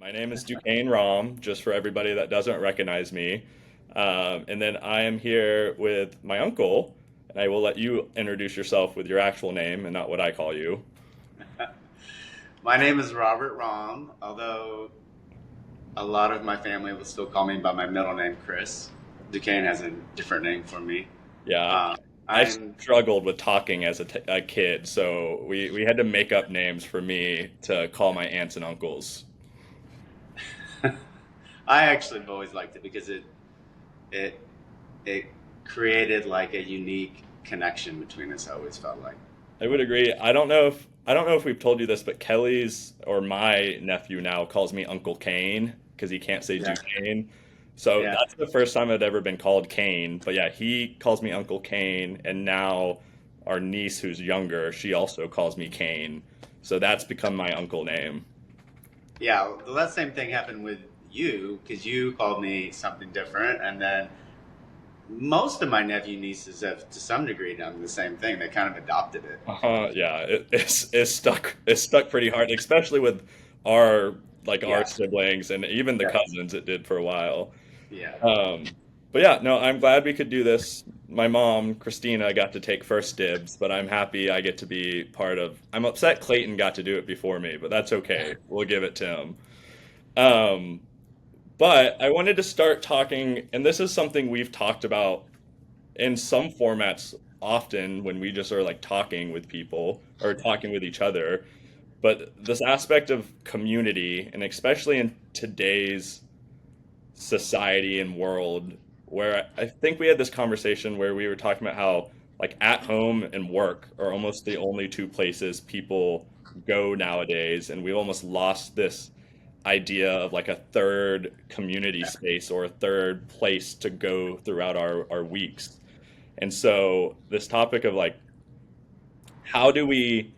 My name is Duquesne Rahm, just for everybody that doesn't recognize me. And then I am here with my uncle, and I will let you introduce yourself with your actual name and not what I call you. My name is Robert Rahm, although a lot of my family will still call me by my middle name, Chris. Duquesne has a different name for me. Yeah, Uh, I I'm, struggled with talking as a kid, so we had to make up names for me to call my aunts and uncles. I actually have always liked it because it it created like a unique connection between us. I always felt like. I would agree. I don't know if we've told you this, but Kelly's or my nephew now calls me Uncle Kane because he can't say Yeah, Duquesne. So yeah, that's the first time I'd ever been called Kane. But yeah, he calls me Uncle Kane, and now our niece, who's younger, she also calls me Kane. So that's become my uncle name. yeah. Well, that same thing happened with you because you called me something different, and then most of my nephew nieces have to some degree done the same thing. They kind of adopted it. Yeah, it's stuck pretty hard, especially with our our Yeah, siblings and even the yeah, cousins. It did for a while. yeah. But yeah, no, I'm glad we could do this. My mom, Christina, got to take first dibs, but I'm happy I get to be part of. I'm upset Clayton got to do it before me, but that's okay. We'll give it to him. Um, but I wanted to start talking, and this is something we've talked about in some formats often when we just are like talking with people or talking with each other. But this aspect of community, and especially in today's society and world, where I think we had this conversation where we were talking about how like at home and work are almost the only two places people go nowadays, and we almost lost this idea of like a third community space or a third place to go throughout our weeks. And so this topic of like how do we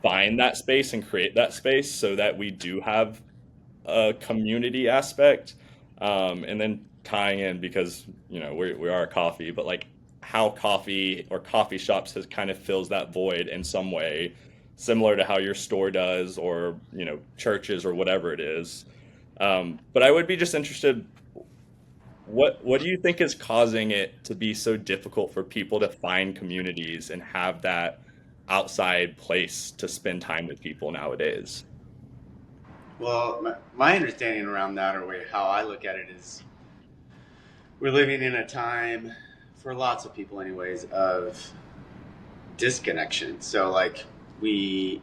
find that space and create that space so that we do have a community aspect, and then tying in because we are a coffee, but like how coffee or coffee shops has kind of fills that void in some way, similar to how your store does, or churches or whatever it is. But I would be just interested. What do you think is causing it to be so difficult for people to find communities and have that outside place to spend time with people nowadays? Well, my understanding around that, or way how I look at it, is we're living in a time, for lots of people, anyways, of disconnection. So, like, we,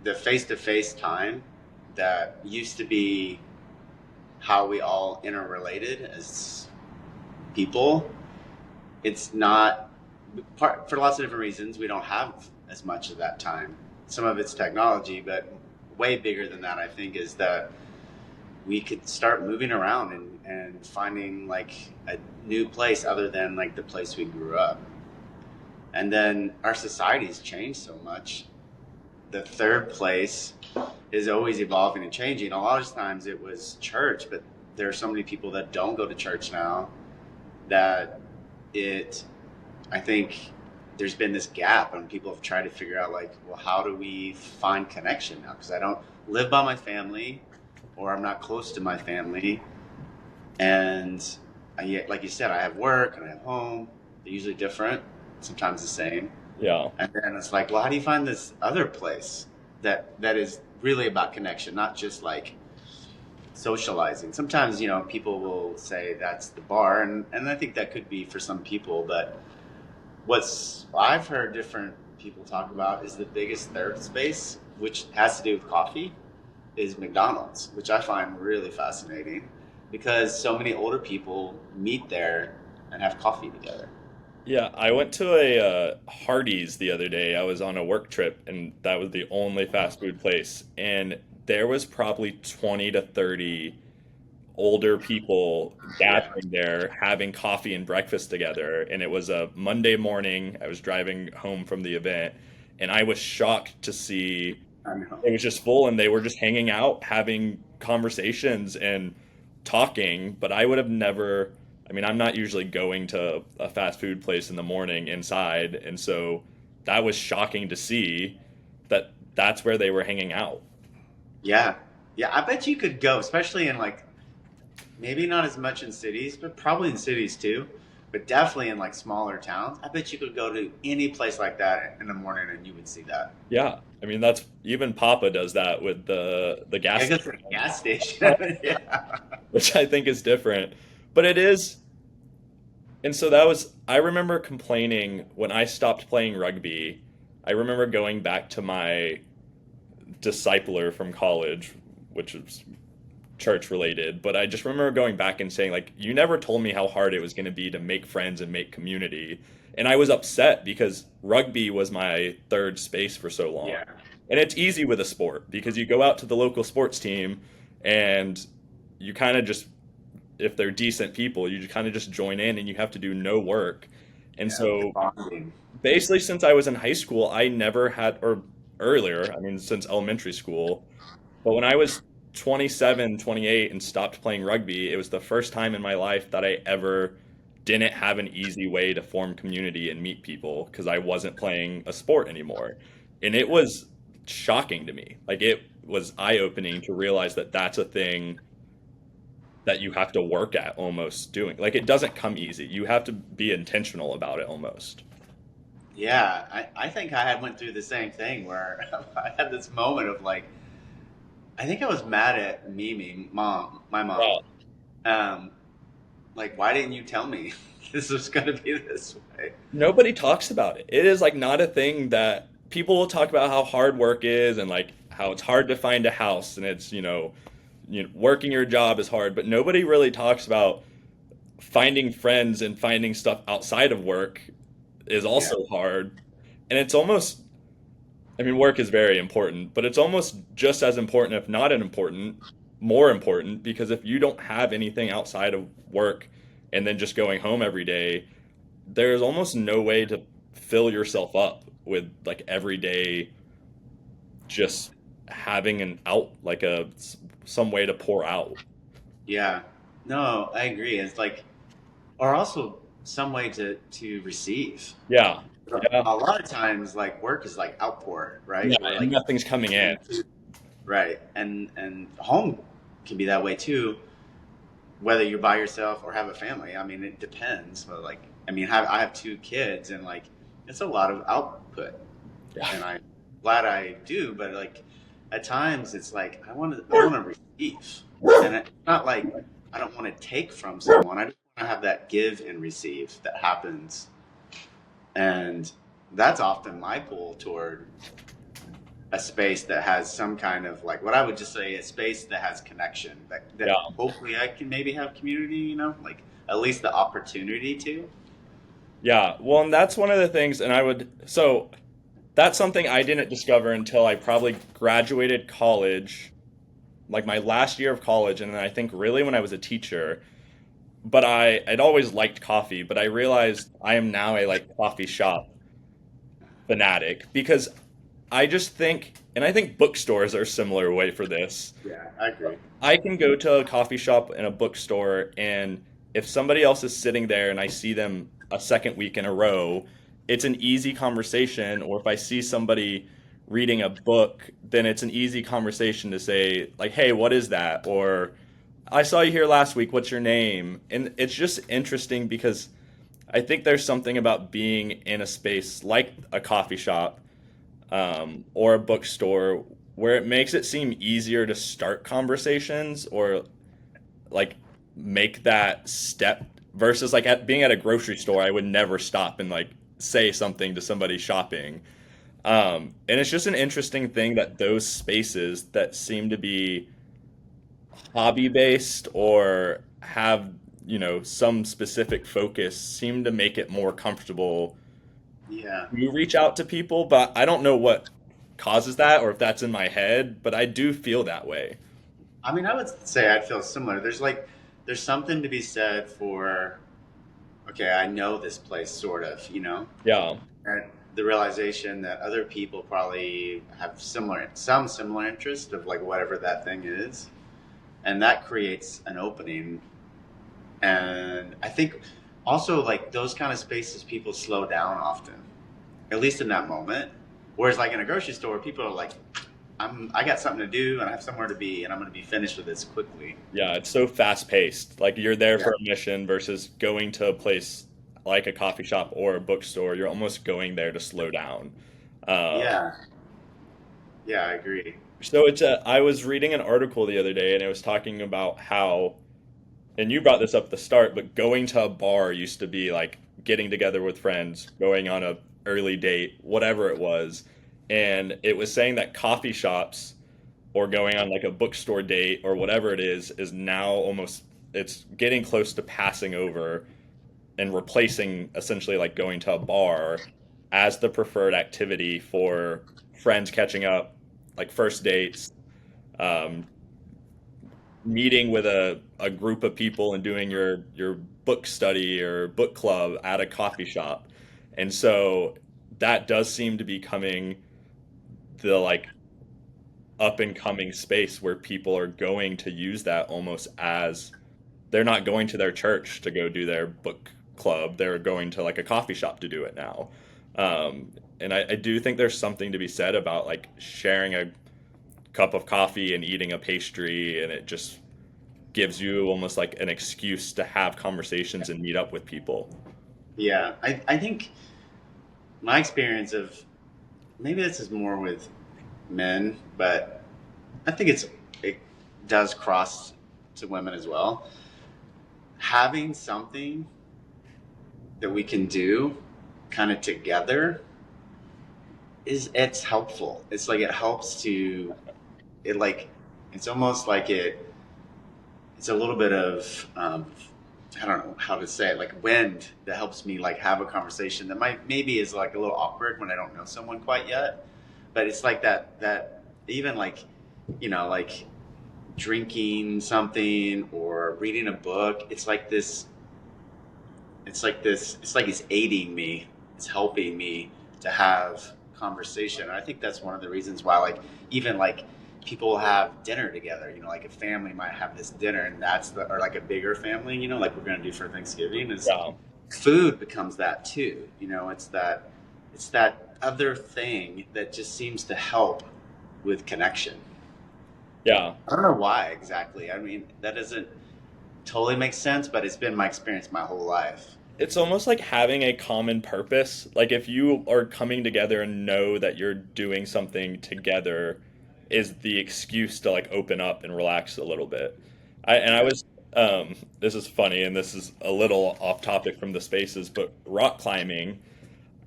the face to face time that used to be how we all interrelated as people, it's not, for lots of different reasons, we don't have as much of that time. Some of it's technology, but way bigger than that, I think, is that we could start moving around and finding like a new place other than like the place we grew up. And then our society's changed so much. The third place is always evolving and changing. A lot of times it was church, but there are so many people that don't go to church now that it, I think there's been this gap and people have tried to figure out like, well, how do we find connection now? Because I don't live by my family or I'm not close to my family. And like you said, I have work and I have home. They're usually different, sometimes the same. Yeah. And then it's like, well, how do you find this other place that is really about connection, not just like socializing? Sometimes, people will say that's the bar, and I think that could be for some people, but what's I've heard different people talk about is the biggest third space, which has to do with coffee, is McDonald's, which I find really fascinating because so many older people meet there and have coffee together. Yeah, I went to a Hardee's the other day. I was on a work trip, and that was the only fast food place. And there was probably 20 to 30 older people Yeah, gathering there, having coffee and breakfast together. And it was a Monday morning. I was driving home from the event, and I was shocked to see I know. it was just full, and they were just hanging out, having conversations and talking. But I would have never, I mean, I'm not usually going to a fast food place in the morning inside, and so that was shocking to see that that's where they were hanging out. Yeah, Yeah, I bet you could go, especially in like maybe not as much in cities, but probably in cities too. But definitely in like smaller towns. I bet you could go to any place like that in the morning and you would see that. Yeah, I mean that's even Papa does that with the gas Yeah, go to station, a gas station. Yeah. which I think is different. But it is, and so that was, I remember complaining when I stopped playing rugby. I remember going back to my discipler from college, which was church related, but I just remember going back and saying, like, you never told me how hard it was going to be to make friends and make community. And I was upset because rugby was my third space for so long. Yeah. And it's easy with a sport because you go out to the local sports team and you kind of just, if they're decent people, you kind of just join in and you have to do no work. And Yeah. so Bonding. basically, since I was in high school, I never had, or earlier, I mean, since elementary school, but when I was 27, 28, and stopped playing rugby, it was the first time in my life that I ever didn't have an easy way to form community and meet people because I wasn't playing a sport anymore. And it was shocking to me. Like, it was eye-opening to realize that that's a thing that you have to work at almost doing. Like, it doesn't come easy. You have to be intentional about it almost. Yeah, I think I had went through the same thing where I had this moment of like I think I was mad at Mimi, my mom. Yeah. Um, like why didn't you tell me this was gonna be this way? Nobody talks about it. It is like not a thing that people will talk about how hard work is and like how it's hard to find a house and it's, working your job is hard, but nobody really talks about finding friends and finding stuff outside of work is Yeah, also hard. And it's almost, I mean, work is very important, but it's almost just as important, if not as important, more important, because if you don't have anything outside of work and then just going home every day, there's almost no way to fill yourself up with like every day just having an out, like some way to pour out. yeah. No, I agree. It's like or also some way to receive. Yeah. Yeah. A lot of times like work is like outpour, Yeah. right? We're And like nothing's coming in. right. And home can be that way too, whether you're by yourself or have a family. I mean, it depends. But like, I mean, I have two kids, and like, it's a lot of output, Yeah. and I'm glad I do. But like, at times, it's like I want to receive, and it's not like I don't want to take from someone. I just want to have that give and receive that happens, and that's often my pull toward a space that has some kind of like what I would just say a space that has connection that Yeah. hopefully I can maybe have community, like at least the opportunity to. Yeah. Well, and that's one of the things, and so that's something I didn't discover until I probably graduated college, like my last year of college, and then I think really when I was a teacher. But I'd always liked coffee, but I realized I am now a like coffee shop fanatic because I just think, and I think bookstores are a similar way for this. Yeah, I agree. I can go to a coffee shop and a bookstore, and if somebody else is sitting there and I see them a second week in a row, it's an easy conversation. Or if I see somebody reading a book, then it's an easy conversation to say, like, hey, what is that? Or I saw you here last week, what's your name? And it's just interesting because I think there's something about being in a space like a coffee shop or a bookstore where it makes it seem easier to start conversations or like make that step versus like being at a grocery store. I would never stop and like say something to somebody shopping. And it's just an interesting thing that those spaces that seem to be hobby based or have, some specific focus seem to make it more comfortable. Yeah, You reach out to people, but I don't know what causes that or if that's in my head, but I do feel that way. I mean, I would say I feel similar. There's something to be said for okay, I know this place sort of, Yeah. and the realization that other people probably have some similar interest of like whatever that thing is, and that creates an opening. And I think also like those kind of spaces, people slow down often, at least in that moment. Whereas like in a grocery store, people are like I got something to do and I have somewhere to be, and I'm going to be finished with this quickly. Yeah, it's so fast paced. Like you're there Yeah. for a mission versus going to a place like a coffee shop or a bookstore. You're almost going there to slow down. Um, Yeah. Yeah, I agree. so I was reading an article the other day and it was talking about how, and you brought this up at the start, but going to a bar used to be like getting together with friends, going on a early date, whatever it was. And it was saying that coffee shops or going on like a bookstore date or whatever it is now almost it's getting close to passing over and replacing essentially like going to a bar as the preferred activity for friends catching up, like first dates, um, meeting with a group of people and doing your book study or book club at a coffee shop. And so that does seem to be coming the like up and coming space where people are going to use that almost as they're not going to their church to go do their book club. They're going to like a coffee shop to do it now. And I do think there's something to be said about like sharing a cup of coffee and eating a pastry, and it just gives you almost like an excuse to have conversations and meet up with people. Yeah, I think my experience of maybe this is more with men, but I think it does cross to women as well. Having something that we can do kind of together it's helpful. It's like it helps to it like it's almost like it's a little bit of I don't know how to say it, like wind that helps me like have a conversation that might maybe is like a little awkward when I don't know someone quite yet. But it's like that even like like drinking something or reading a book. It's like it's aiding me. It's helping me to have conversation. And I think that's one of the reasons why like even like people have dinner together, like a family might have this dinner and that's the or like a bigger family, like we're gonna do for Thanksgiving is Yeah. food becomes that too. It's that other thing that just seems to help with connection. Yeah. I don't know why exactly. I mean, that doesn't totally make sense, but it's been my experience my whole life. It's almost like having a common purpose. Like if you are coming together and know that you're doing something together is the excuse to like open up and relax a little bit. I Yeah. was this is funny and this is a little off topic from the spaces, but rock climbing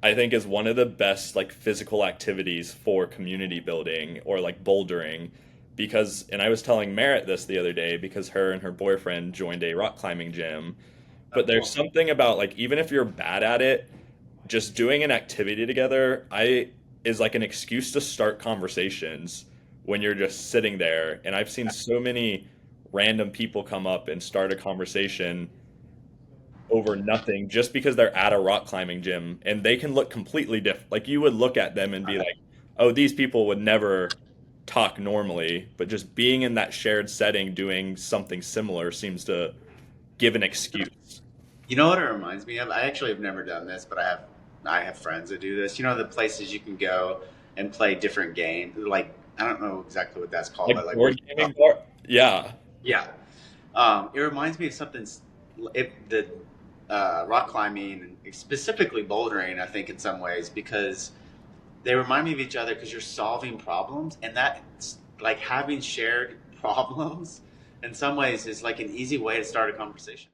I think is one of the best like physical activities for community building or like bouldering because and I was telling Merritt this the other day because her and her boyfriend joined a rock climbing gym, Oh, but there's cool. something about like even if you're bad at it, just doing an activity together I is like an excuse to start conversations when you're just sitting there. And I've seen so many random people come up and start a conversation over nothing just because they're at a rock climbing gym and they can look completely different. Like you would look at them and be like, "Oh, these people would never talk normally," but just being in that shared setting doing something similar seems to give an excuse. You know what it reminds me of? I actually have never done this, but I have friends that do this. You know the places you can go and play different games. Like I don't know exactly what that's called, but Like like where board gaming bar? Yeah. yeah, it reminds me of something. The rock climbing, specifically bouldering, I think in some ways because they remind me of each other because you're solving problems, and that's like having shared problems in some ways is like an easy way to start a conversation.